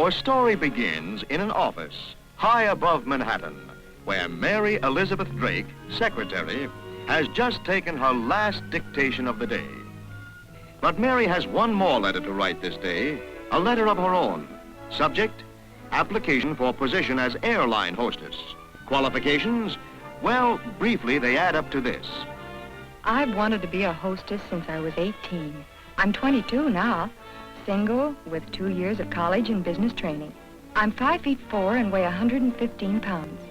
Our story begins in an office high above Manhattan, where Mary Elizabeth Drake, secretary, has just taken her last dictation of the day. But Mary has one more letter to write this day, a letter of her own. Subject, application for position as airline hostess. Qualifications, well, briefly, they add up to this. I've wanted to be a hostess since I was 18. I'm 22 now, single with 2 years of college and business training. I'm 5'4" and weigh 115 pounds.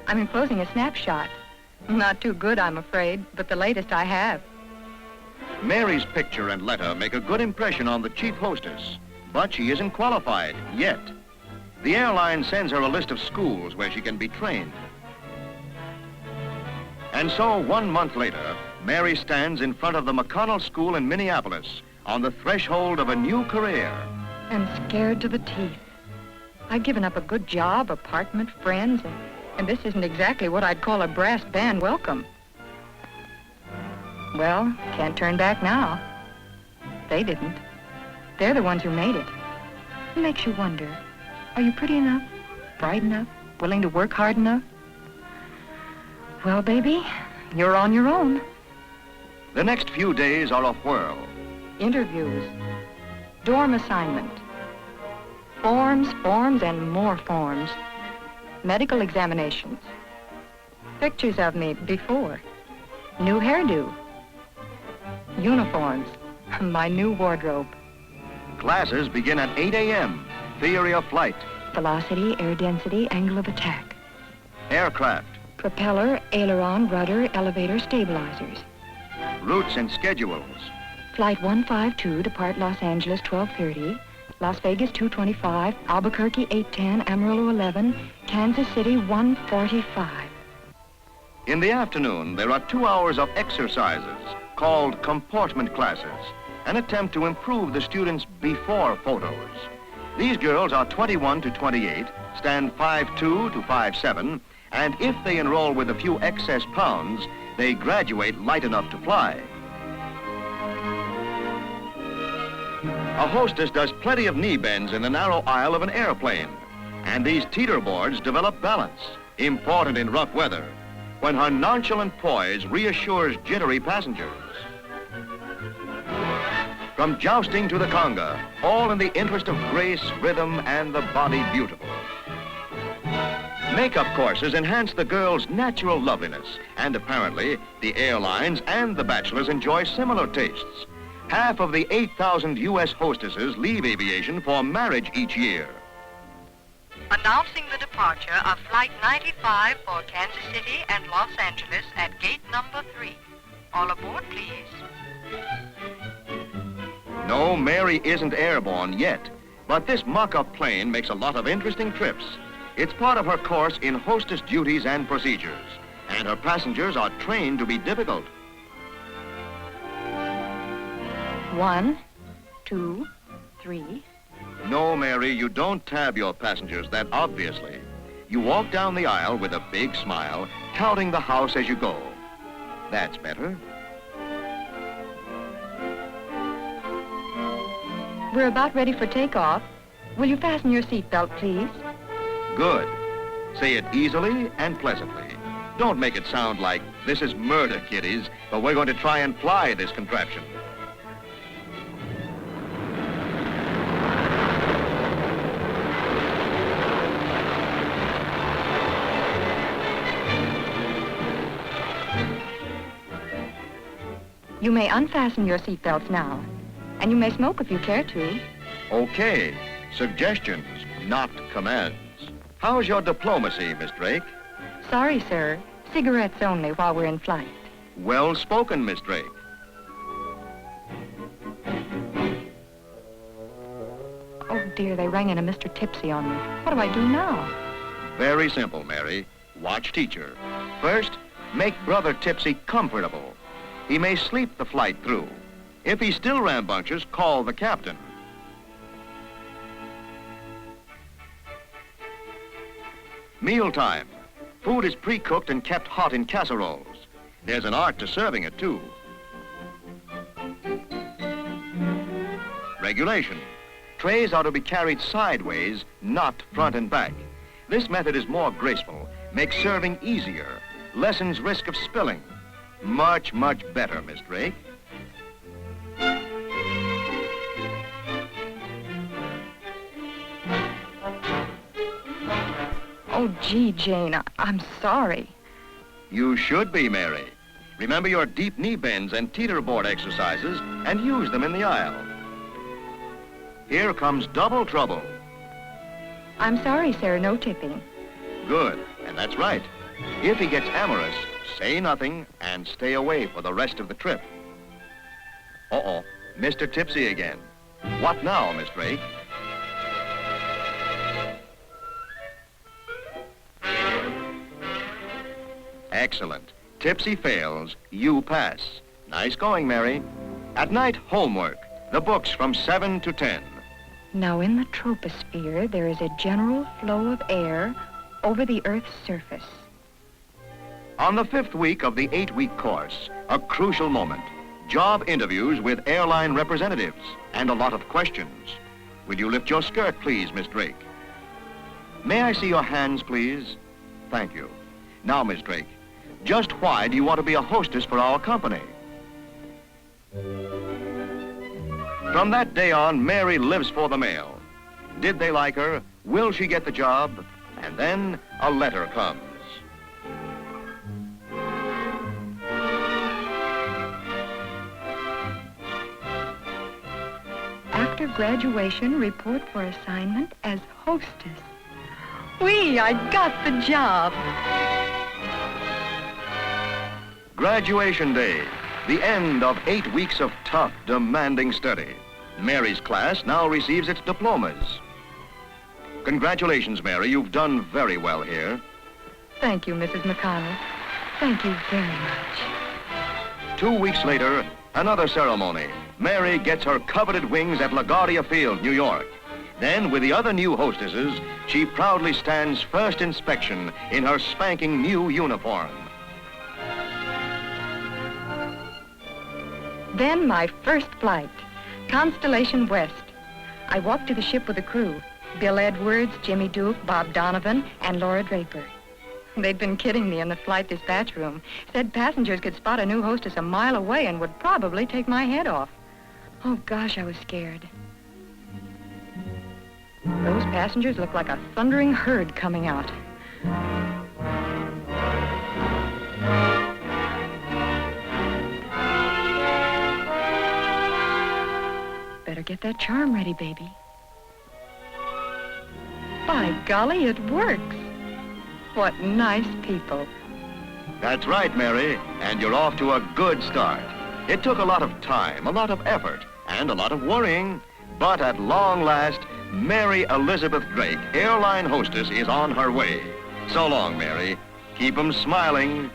I'm enclosing a snapshot. Not too good, I'm afraid, but the latest I have. Mary's picture and letter make a good impression on the chief hostess, but she isn't qualified yet. The airline sends her a list of schools where she can be trained. And so 1 month later, Mary stands in front of the McConnell School in Minneapolis on the threshold of a new career. I'm scared to the teeth. I've given up a good job, apartment, friends, and this isn't exactly what I'd call a brass band welcome. Well, can't turn back now. They didn't. They're the ones who made it. It makes you wonder, are you pretty enough, bright enough, willing to work hard enough? Well, baby, you're on your own. The next few days are a whirl. Interviews, dorm assignment, forms, and more forms, medical examinations, pictures of me before, new hairdo, uniforms, my new wardrobe. Classes begin at 8 a.m. Theory of flight. Velocity, air density, angle of attack. Aircraft. Propeller, aileron, rudder, elevator, stabilizers. Routes and schedules. Flight 152, depart Los Angeles 12:30, Las Vegas 2:25, Albuquerque 8:10, Amarillo 11, Kansas City 1:45. In the afternoon, there are 2 hours of exercises called comportment classes, an attempt to improve the students' before photos. These girls are 21 to 28, stand 5'2" to 5'7", and if they enroll with a few excess pounds, they graduate light enough to fly. A hostess does plenty of knee bends in the narrow aisle of an airplane, and these teeter boards develop balance, important in rough weather, when her nonchalant poise reassures jittery passengers. From jousting to the conga, all in the interest of grace, rhythm, and the body beautiful. Makeup courses enhance the girl's natural loveliness, and apparently the airlines and the bachelors enjoy similar tastes. Half of the 8,000 U.S. hostesses leave aviation for marriage each year. Announcing the departure of Flight 95 for Kansas City and Los Angeles at gate number 3. All aboard, please. No, Mary isn't airborne yet, but this mock-up plane makes a lot of interesting trips. It's part of her course in hostess duties and procedures, and her passengers are trained to be difficult. 1, 2, 3. No, Mary, you don't tab your passengers that obviously. You walk down the aisle with a big smile, counting the house as you go. That's better. We're about ready for takeoff. Will you fasten your seatbelt, please? Good. Say it easily and pleasantly. Don't make it sound like this is murder, kiddies, but we're going to try and fly this contraption. You may unfasten your seatbelts now, and you may smoke if you care to. Okay. Suggestions, not commands. How's your diplomacy, Miss Drake? Sorry, sir. Cigarettes only while we're in flight. Well spoken, Miss Drake. Oh, dear, they rang in a Mr. Tipsy on me. What do I do now? Very simple, Mary. Watch teacher. First, make Brother Tipsy comfortable. He may sleep the flight through. If he still rambunctious, call the captain. Mealtime. Food is pre-cooked and kept hot in casseroles. There's an art to serving it, too. Regulation. Trays are to be carried sideways, not front and back. This method is more graceful, makes serving easier, lessens risk of spilling. Much, much better, Miss Drake. Oh, gee, Jane, I'm sorry. You should be, Mary. Remember your deep knee bends and teeter-board exercises and use them in the aisle. Here comes double trouble. I'm sorry, sir, no tipping. Good, and that's right. If he gets amorous, say nothing and stay away for the rest of the trip. Uh-oh, Mr. Tipsy again. What now, Miss Drake? Excellent. Tipsy fails, you pass. Nice going, Mary. At night, homework. The books from 7 to 10. Now, in the troposphere, there is a general flow of air over the Earth's surface. On the 5th week of the 8-week course, a crucial moment. Job interviews with airline representatives and a lot of questions. Will you lift your skirt, please, Miss Drake? May I see your hands, please? Thank you. Now, Miss Drake, just why do you want to be a hostess for our company? From that day on, Mary lives for the mail. Did they like her? Will she get the job? And then a letter comes. After graduation, report for assignment as hostess. Whee, I got the job. Graduation day, the end of 8 weeks of tough, demanding study. Mary's class now receives its diplomas. Congratulations, Mary. You've done very well here. Thank you, Mrs. McConnell. Thank you very much. 2 weeks later, another ceremony. Mary gets her coveted wings at LaGuardia Field, New York. Then, with the other new hostesses, she proudly stands first inspection in her spanking new uniform. Then my first flight, Constellation West. I walked to the ship with the crew. Bill Edwards, Jimmy Duke, Bob Donovan, and Laura Draper. They'd been kidding me in the flight dispatch room. Said passengers could spot a new hostess a mile away and would probably take my head off. Oh, gosh, I was scared. Those passengers looked like a thundering herd coming out. Better get that charm ready, baby. By golly, it works. What nice people. That's right, Mary, and you're off to a good start. It took a lot of time, a lot of effort, and a lot of worrying, but at long last, Mary Elizabeth Drake, airline hostess, is on her way. So long, Mary. Keep 'em smiling.